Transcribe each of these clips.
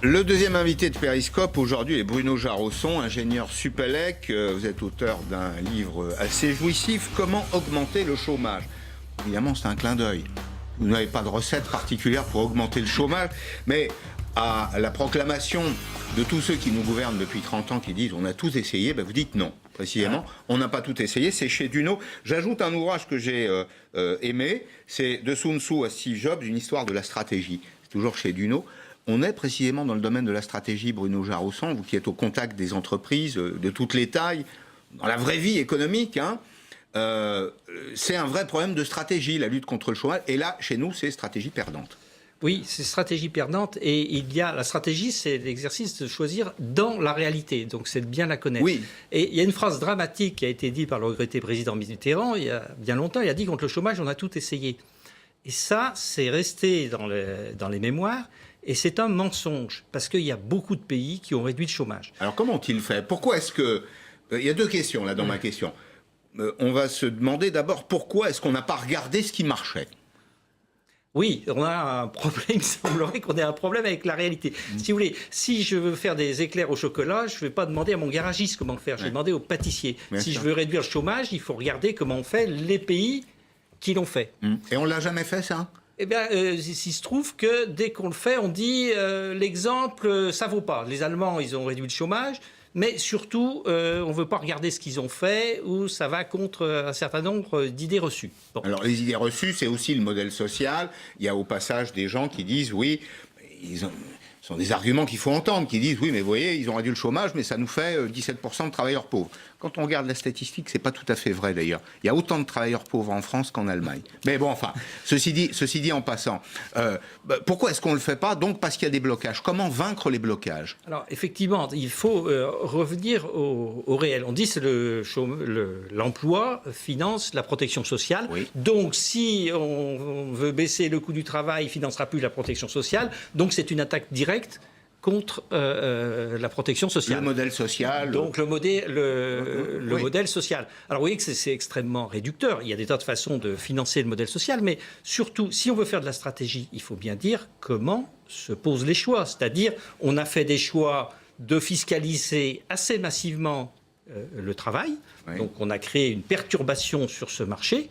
Le deuxième invité de Périscope aujourd'hui est Bruno Jarosson, ingénieur Supélec. Vous êtes auteur d'un livre assez jouissif, Comment augmenter le chômage. Évidemment, c'est un clin d'œil. Vous n'avez pas de recette particulière pour augmenter le chômage, mais à la proclamation de tous ceux qui nous gouvernent depuis 30 ans qui disent on a tous essayé, ben vous dites non. Précisément, on n'a pas tout essayé, c'est chez Duno. J'ajoute un ouvrage que j'ai aimé, c'est de Sun Tzu à Steve Jobs, une histoire de la stratégie. C'est toujours chez Duno. On est précisément dans le domaine de la stratégie, Bruno Jarosson, vous qui êtes au contact des entreprises de toutes les tailles, dans la vraie vie économique, hein, c'est un vrai problème de stratégie, la lutte contre le chômage. Et là, chez nous, c'est stratégie perdante. Oui, c'est stratégie perdante. Et la stratégie, c'est l'exercice de choisir dans la réalité. Donc, c'est de bien la connaître. Oui. Et il y a une phrase dramatique qui a été dite par le regretté président Mitterrand il y a bien longtemps. Il a dit contre le chômage, on a tout essayé. Et ça, c'est resté dans les mémoires. Et c'est un mensonge, parce qu'il y a beaucoup de pays qui ont réduit le chômage. Alors comment ont-ils fait? Pourquoi est-ce que... Il y a deux questions là dans ma question. On va se demander d'abord pourquoi est-ce qu'on n'a pas regardé ce qui marchait? Oui, on a un problème, il semblerait qu'on ait un problème avec la réalité. Si vous voulez, si je veux faire des éclairs au chocolat, je ne vais pas demander à mon garagiste comment faire, je vais demander au pâtissier. Si je veux réduire le chômage, il faut regarder comment on fait les pays qui l'ont fait. Et on ne l'a jamais fait, ça? Eh bien, il se trouve que dès qu'on le fait, on dit l'exemple, ça vaut pas. Les Allemands, ils ont réduit le chômage, mais surtout, on ne veut pas regarder ce qu'ils ont fait ou ça va contre un certain nombre d'idées reçues. Bon. Alors, les idées reçues, c'est aussi le modèle social. Il y a au passage des gens qui disent, oui, ce sont des arguments qu'il faut entendre, qui disent, oui, mais vous voyez, ils ont réduit le chômage, mais ça nous fait 17% de travailleurs pauvres. Quand on regarde la statistique, c'est pas tout à fait vrai d'ailleurs. Il y a autant de travailleurs pauvres en France qu'en Allemagne. Mais bon, enfin, ceci dit en passant, pourquoi est-ce qu'on ne le fait pas? Donc parce qu'il y a des blocages. Comment vaincre les blocages? Alors effectivement, il faut revenir au réel. On dit que l'emploi finance la protection sociale. Oui. Donc si on veut baisser le coût du travail, il ne financera plus la protection sociale. Donc c'est une attaque directe contre la protection sociale. Le modèle social. Donc le modèle social. Alors vous voyez que c'est extrêmement réducteur. Il y a des tas de façons de financer le modèle social, mais surtout, si on veut faire de la stratégie, il faut bien dire comment se posent les choix. C'est-à-dire, on a fait des choix de fiscaliser assez massivement le travail. Oui. Donc on a créé une perturbation sur ce marché.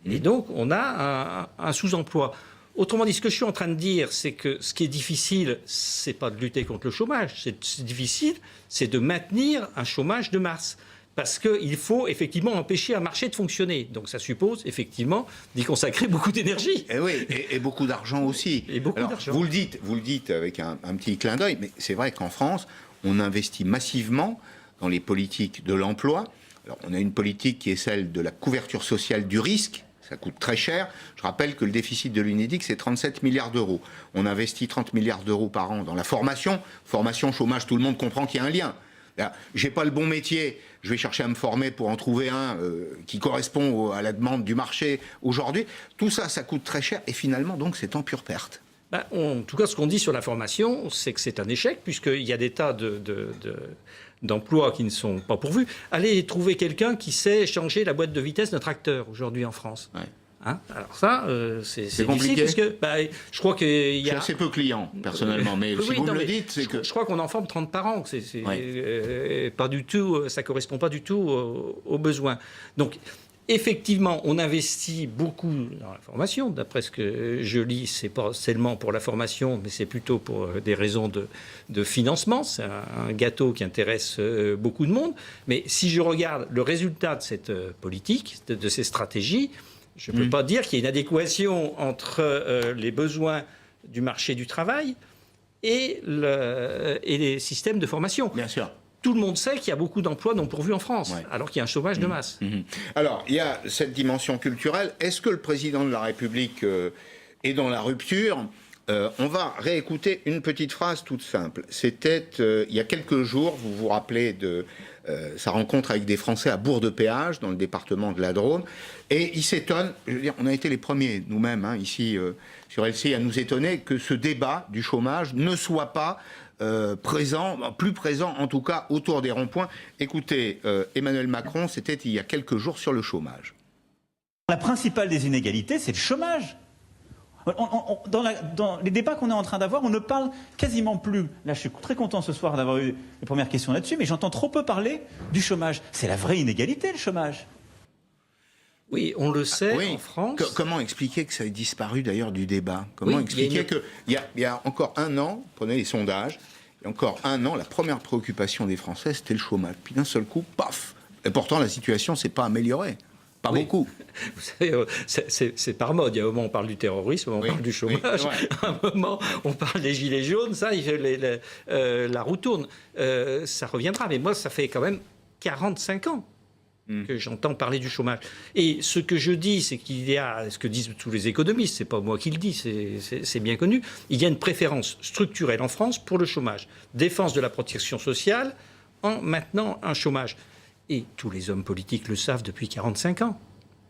Et donc on a un sous-emploi. Autrement dit, ce que je suis en train de dire, c'est que ce qui est difficile, c'est pas de lutter contre le chômage. C'est difficile, c'est de maintenir un chômage de masse. Parce qu'il faut effectivement empêcher un marché de fonctionner. Donc ça suppose effectivement d'y consacrer beaucoup d'énergie. Et oui, et beaucoup d'argent aussi. Et beaucoup d'argent. Vous le dites avec un petit clin d'œil, mais c'est vrai qu'en France, on investit massivement dans les politiques de l'emploi. Alors on a une politique qui est celle de la couverture sociale du risque. Ça coûte très cher. Je rappelle que le déficit de l'UNEDIC, c'est 37 milliards d'euros. On investit 30 milliards d'euros par an dans la formation. Formation, chômage, tout le monde comprend qu'il y a un lien. J'ai pas le bon métier, je vais chercher à me former pour en trouver un qui correspond à la demande du marché aujourd'hui. Tout ça, ça coûte très cher et finalement, donc, c'est en pure perte. En tout cas, ce qu'on dit sur la formation, c'est que c'est un échec, puisqu'il y a des tas d'emplois qui ne sont pas pourvus. Allez trouver quelqu'un qui sait changer la boîte de vitesse d'un tracteur aujourd'hui en France. Ouais. Hein? Alors ça, c'est compliqué. Parce que, je crois qu'il y a... Je suis assez peu client, personnellement, mais si vous me le dites, c'est que... Je crois qu'on en forme 30 par an. Pas du tout, ça ne correspond pas du tout aux besoins. Donc, effectivement, on investit beaucoup dans la formation. D'après ce que je lis, ce n'est pas seulement pour la formation, mais c'est plutôt pour des raisons de financement. C'est un gâteau qui intéresse beaucoup de monde. Mais si je regarde le résultat de cette politique, de ces stratégies, je ne peux pas dire qu'il y ait une adéquation entre les besoins du marché du travail et les systèmes de formation. Bien sûr. Tout le monde sait qu'il y a beaucoup d'emplois non pourvus en France, alors qu'il y a un chômage de masse. Alors, il y a cette dimension culturelle. Est-ce que le président de la République est dans la rupture? On va réécouter une petite phrase toute simple. C'était il y a quelques jours, vous vous rappelez de sa rencontre avec des Français à Bourg-de-Péage, dans le département de la Drôme, et il s'étonne, je veux dire, on a été les premiers, nous-mêmes, ici, sur LCI, à nous étonner que ce débat du chômage ne soit pas plus présent en tout cas autour des ronds-points. Écoutez, Emmanuel Macron, c'était il y a quelques jours sur le chômage. La principale des inégalités, c'est le chômage. Dans les débats qu'on est en train d'avoir, on ne parle quasiment plus. Là, je suis très content ce soir d'avoir eu les premières questions là-dessus, mais j'entends trop peu parler du chômage. C'est la vraie inégalité, le chômage. Oui, on le sait, Oui. en France... Comment expliquer que ça ait disparu d'ailleurs du débat? Comment expliquer qu'il y a encore un an, prenez les sondages, il y a encore un an, la première préoccupation des Français, c'était le chômage. Puis d'un seul coup, paf! Et pourtant, la situation ne s'est pas améliorée. Pas beaucoup. Vous savez, c'est par mode. Il y a un moment, on parle du terrorisme, on parle du chômage. À un moment, on parle des gilets jaunes. Ça, la roue tourne. Ça reviendra. Mais moi, ça fait quand même 45 ans que j'entends parler du chômage. Et ce que je dis, c'est qu'il y a, ce que disent tous les économistes, c'est pas moi qui le dis, c'est bien connu, il y a une préférence structurelle en France pour le chômage. Défense de la protection sociale en maintenant un chômage. Et tous les hommes politiques le savent depuis 45 ans.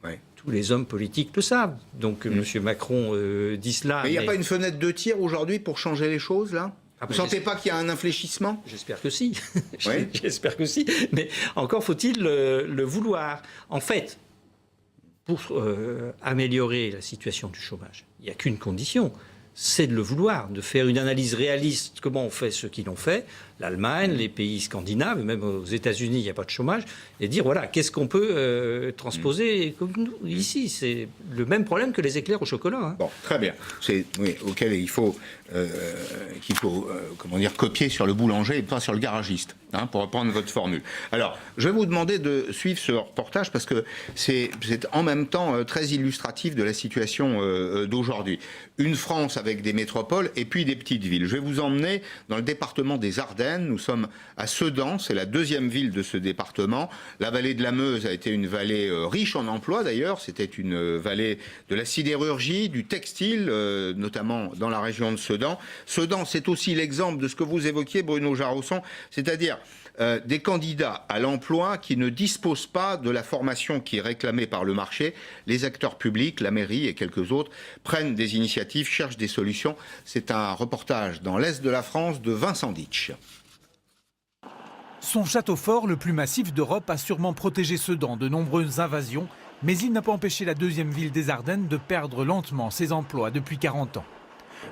Ouais. Tous les hommes politiques le savent. Donc M. Macron dit cela. Mais il n'y a pas une fenêtre de tir aujourd'hui pour changer les choses, là? Ah, Vous ne sentez pas qu'il y a un infléchissement? J'espère que si. Ouais. J'espère que si. Mais encore faut-il le vouloir. En fait, pour améliorer la situation du chômage, il n'y a qu'une condition, c'est de le vouloir, de faire une analyse réaliste. Comment on fait ceux qui l'ont fait, l'Allemagne, les pays scandinaves, et même aux États-Unis, il n'y a pas de chômage, et dire, voilà, qu'est-ce qu'on peut transposer comme nous ici? C'est le même problème que les éclairs au chocolat. Hein. Bon, très bien. C'est auquel il faut, comment dire, copier sur le boulanger et pas sur le garagiste, hein, pour reprendre votre formule. Alors, je vais vous demander de suivre ce reportage parce que c'est en même temps très illustratif de la situation d'aujourd'hui. Une France avec des métropoles et puis des petites villes. Je vais vous emmener dans le département des Ardennes. Nous sommes à Sedan, c'est la deuxième ville de ce département. La vallée de la Meuse a été une vallée riche en emplois d'ailleurs. C'était une vallée de la sidérurgie, du textile, notamment dans la région de Sedan. Sedan, c'est aussi l'exemple de ce que vous évoquiez, Bruno Jarrosson, c'est-à-dire des candidats à l'emploi qui ne disposent pas de la formation qui est réclamée par le marché. Les acteurs publics, la mairie et quelques autres prennent des initiatives, cherchent des solutions. C'est un reportage dans l'Est de la France de Vincent Ditch. Son château fort, le plus massif d'Europe, a sûrement protégé Sedan de nombreuses invasions, mais il n'a pas empêché la deuxième ville des Ardennes de perdre lentement ses emplois depuis 40 ans.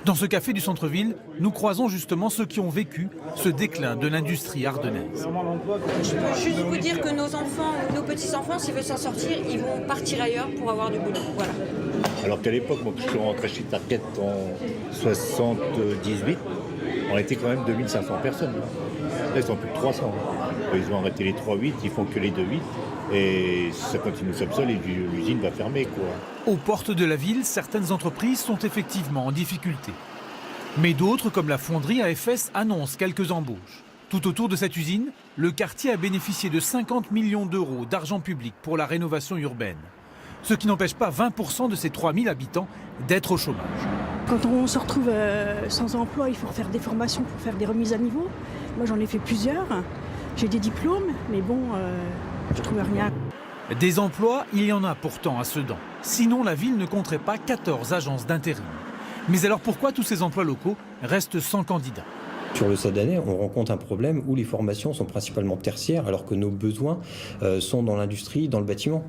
Dans ce café du centre-ville, nous croisons justement ceux qui ont vécu ce déclin de l'industrie ardennaise. Je peux juste vous dire que nos enfants, nos petits-enfants, s'ils veulent s'en sortir, ils vont partir ailleurs pour avoir du boulot. Voilà. Alors qu'à l'époque, moi, quand je suis rentré chez Target en 78, on était quand même 2500 personnes. Là, ils sont plus de 300. Ils ont arrêté les 3-8, ils font que les 2-8. Et si ça continue comme ça, l'usine va fermer, quoi. Aux portes de la ville, certaines entreprises sont effectivement en difficulté. Mais d'autres, comme la fonderie AFS, annoncent quelques embauches. Tout autour de cette usine, le quartier a bénéficié de 50 millions d'euros d'argent public pour la rénovation urbaine. Ce qui n'empêche pas 20% de ces 3000 habitants d'être au chômage. Quand on se retrouve sans emploi, il faut faire des formations pour faire des remises à niveau. Moi, j'en ai fait plusieurs. J'ai des diplômes, mais bon, je trouve rien. Des emplois, il y en a pourtant à Sedan. Sinon, la ville ne compterait pas 14 agences d'intérim. Mais alors pourquoi tous ces emplois locaux restent sans candidats? Sur le Sedanais, on rencontre un problème où les formations sont principalement tertiaires alors que nos besoins sont dans l'industrie, dans le bâtiment.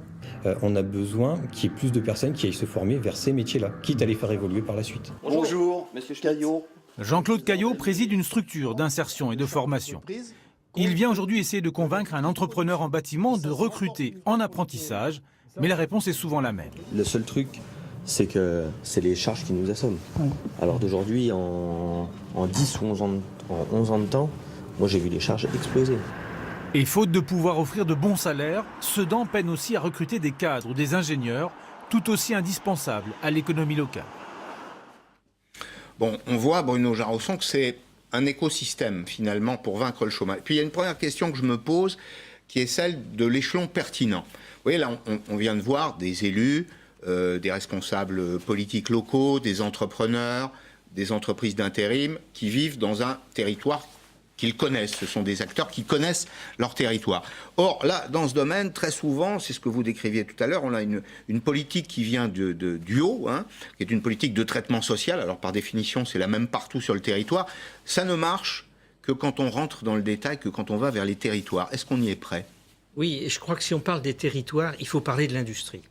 On a besoin qu'il y ait plus de personnes qui aillent se former vers ces métiers-là, quitte à les faire évoluer par la suite. Bonjour, monsieur Caillot. Jean-Claude Caillot préside une structure d'insertion et de formation. Il vient aujourd'hui essayer de convaincre un entrepreneur en bâtiment de recruter en apprentissage, mais la réponse est souvent la même. Le seul truc, c'est que c'est les charges qui nous assomment. Alors d'aujourd'hui, en 10 ou 11 ans de temps, moi j'ai vu les charges exploser. Et faute de pouvoir offrir de bons salaires, Sedan peine aussi à recruter des cadres ou des ingénieurs, tout aussi indispensables à l'économie locale. Bon, on voit, Bruno Jarrosson, que c'est un écosystème, finalement, pour vaincre le chômage. Puis il y a une première question que je me pose, qui est celle de l'échelon pertinent. Vous voyez, là, on vient de voir des élus, des responsables politiques locaux, des entrepreneurs, des entreprises d'intérim, qui vivent dans un territoire qu'ils connaissent. Ce sont des acteurs qui connaissent leur territoire. Or, là, dans ce domaine, très souvent, c'est ce que vous décriviez tout à l'heure, on a une politique qui vient du haut, hein, qui est une politique de traitement social. Alors, par définition, c'est la même partout sur le territoire. Ça ne marche que quand on rentre dans le détail, que quand on va vers les territoires. Est-ce qu'on y est prêt? Oui, et je crois que si on parle des territoires, il faut parler de l'industrie.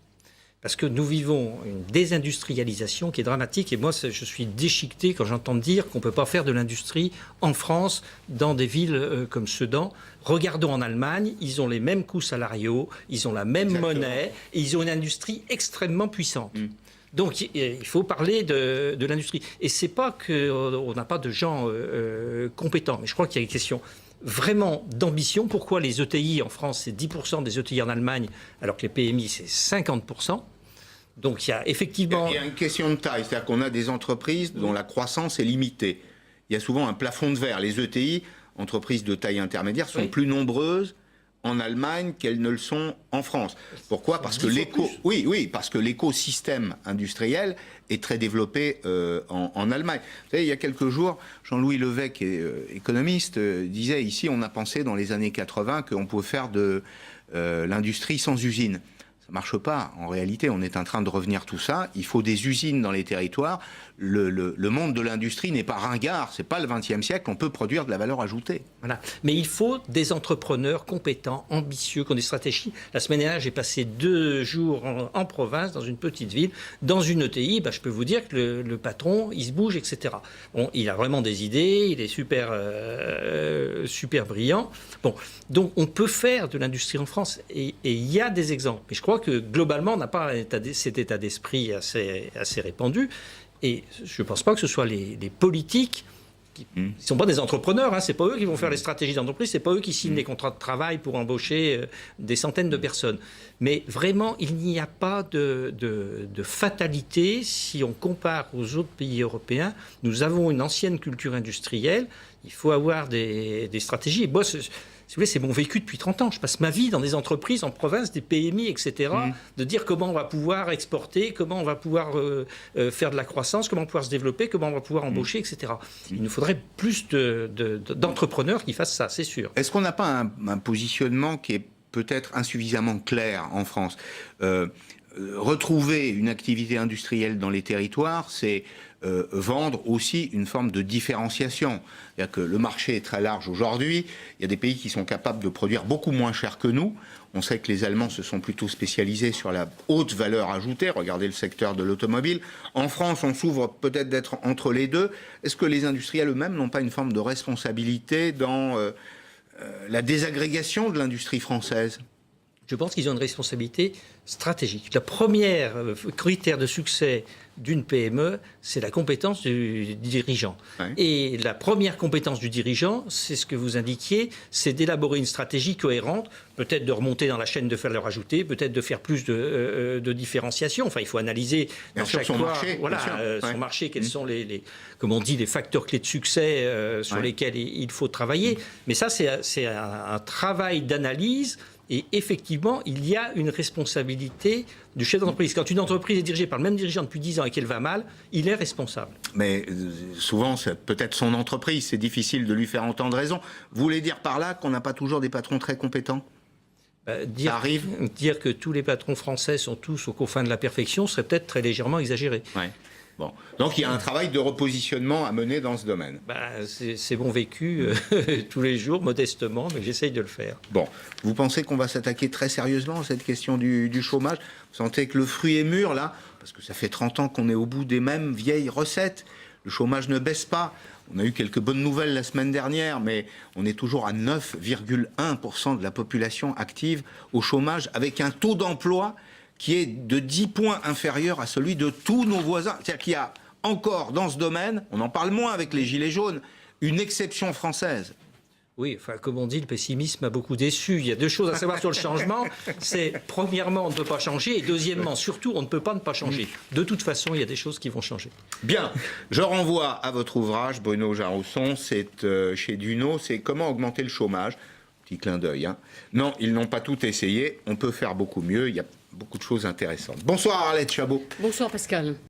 Parce que nous vivons une désindustrialisation qui est dramatique. Et moi, je suis déchiqueté quand j'entends dire qu'on ne peut pas faire de l'industrie en France, dans des villes comme Sedan. Regardons en Allemagne, ils ont les mêmes coûts salariaux, ils ont la même monnaie, et ils ont une industrie extrêmement puissante. Donc il faut parler de l'industrie. Et c'est pas qu'on n'a pas de gens compétents, mais je crois qu'il y a une question vraiment d'ambition. Pourquoi les ETI en France, c'est 10% des ETI en Allemagne, alors que les PMI, c'est 50%. Donc il y a effectivement... Il y a une question de taille, c'est-à-dire qu'on a des entreprises dont la croissance est limitée. Il y a souvent un plafond de verre. Les ETI, entreprises de taille intermédiaire, sont plus nombreuses en Allemagne qu'elles ne le sont en France. Pourquoi ? Parce que parce que l'écosystème industriel est très développé en Allemagne. Vous savez, il y a quelques jours, Jean-Louis Levesque, économiste, disait ici, on a pensé dans les années 80 qu'on pouvait faire de l'industrie sans usine. Ça marche pas. En réalité, on est en train de revenir tout ça. Il faut des usines dans les territoires. Le monde de l'industrie n'est pas ringard. C'est pas le XXe siècle. On peut produire de la valeur ajoutée. Voilà. Mais il faut des entrepreneurs compétents, ambitieux, qui ont des stratégies. La semaine dernière, j'ai passé 2 jours en province, dans une petite ville, dans une ETI. Je peux vous dire que le patron, il se bouge, etc. Bon, il a vraiment des idées. Il est super brillant. Bon, donc on peut faire de l'industrie en France. Et il y a des exemples. Mais je crois que globalement, on n'a pas cet état d'esprit assez répandu. Et je ne pense pas que ce soit les politiques qui ne sont pas des entrepreneurs. Ce n'est pas eux qui vont faire les stratégies d'entreprise. Ce n'est pas eux qui signent les contrats de travail pour embaucher des centaines de personnes. Mais vraiment, il n'y a pas de fatalité si on compare aux autres pays européens. Nous avons une ancienne culture industrielle. Il faut avoir des stratégies. Et moi, si vous voulez, c'est mon vécu depuis 30 ans. Je passe ma vie dans des entreprises en province, des PMI, etc., de dire comment on va pouvoir exporter, comment on va pouvoir faire de la croissance, comment on va pouvoir se développer, comment on va pouvoir embaucher, etc. Il nous faudrait plus d'entrepreneurs qui fassent ça, c'est sûr. Est-ce qu'on n'a pas un positionnement qui est peut-être insuffisamment clair en France ? Retrouver une activité industrielle dans les territoires, c'est vendre aussi une forme de différenciation. C'est-à-dire que le marché est très large aujourd'hui. Il y a des pays qui sont capables de produire beaucoup moins cher que nous. On sait que les Allemands se sont plutôt spécialisés sur la haute valeur ajoutée. Regardez le secteur de l'automobile. En France, on s'ouvre peut-être d'être entre les deux. Est-ce que les industriels eux-mêmes n'ont pas une forme de responsabilité dans la désagrégation de l'industrie française ? Je pense qu'ils ont une responsabilité stratégique. Le premier critère de succès d'une PME, c'est la compétence du dirigeant. Ouais. Et la première compétence du dirigeant, c'est ce que vous indiquiez, c'est d'élaborer une stratégie cohérente, peut-être de remonter dans la chaîne de valeur ajoutée, peut-être de faire plus de différenciation. Enfin, il faut analyser dans chaque son marché, son marché, quels sont comme on dit, les facteurs clés de succès sur lesquels il faut travailler. Mais ça, c'est un travail d'analyse. Et effectivement, il y a une responsabilité du chef d'entreprise. Quand une entreprise est dirigée par le même dirigeant depuis 10 ans et qu'elle va mal, il est responsable. Mais souvent, c'est peut-être son entreprise. C'est difficile de lui faire entendre raison. Vous voulez dire par là qu'on n'a pas toujours des patrons très compétents ? Ça arrive ? Dire que tous les patrons français sont tous aux confins de la perfection serait peut-être très légèrement exagéré. Ouais. Bon. Donc il y a un travail de repositionnement à mener dans ce domaine. C'est mon vécu tous les jours, modestement, mais j'essaye de le faire. Bon, vous pensez qu'on va s'attaquer très sérieusement à cette question du chômage ? Vous sentez que le fruit est mûr, là ? Parce que ça fait 30 ans qu'on est au bout des mêmes vieilles recettes. Le chômage ne baisse pas. On a eu quelques bonnes nouvelles la semaine dernière, mais on est toujours à 9,1% de la population active au chômage, avec un taux d'emploi qui est de 10 points inférieur à celui de tous nos voisins. C'est-à-dire qu'il y a encore dans ce domaine, on en parle moins avec les Gilets jaunes, une exception française. Oui, enfin, comme on dit, le pessimisme a beaucoup déçu. Il y a 2 choses à savoir sur le changement. C'est, premièrement, on ne peut pas changer, et deuxièmement, surtout, on ne peut pas ne pas changer. De toute façon, il y a des choses qui vont changer. Bien, je renvoie à votre ouvrage, Bruno Jarrosson, c'est chez Duno, c'est « Comment augmenter le chômage ». Petit clin d'œil. Non, ils n'ont pas tout essayé, on peut faire beaucoup mieux, il y a beaucoup de choses intéressantes. Bonsoir Arlette Chabot. Bonsoir Pascal.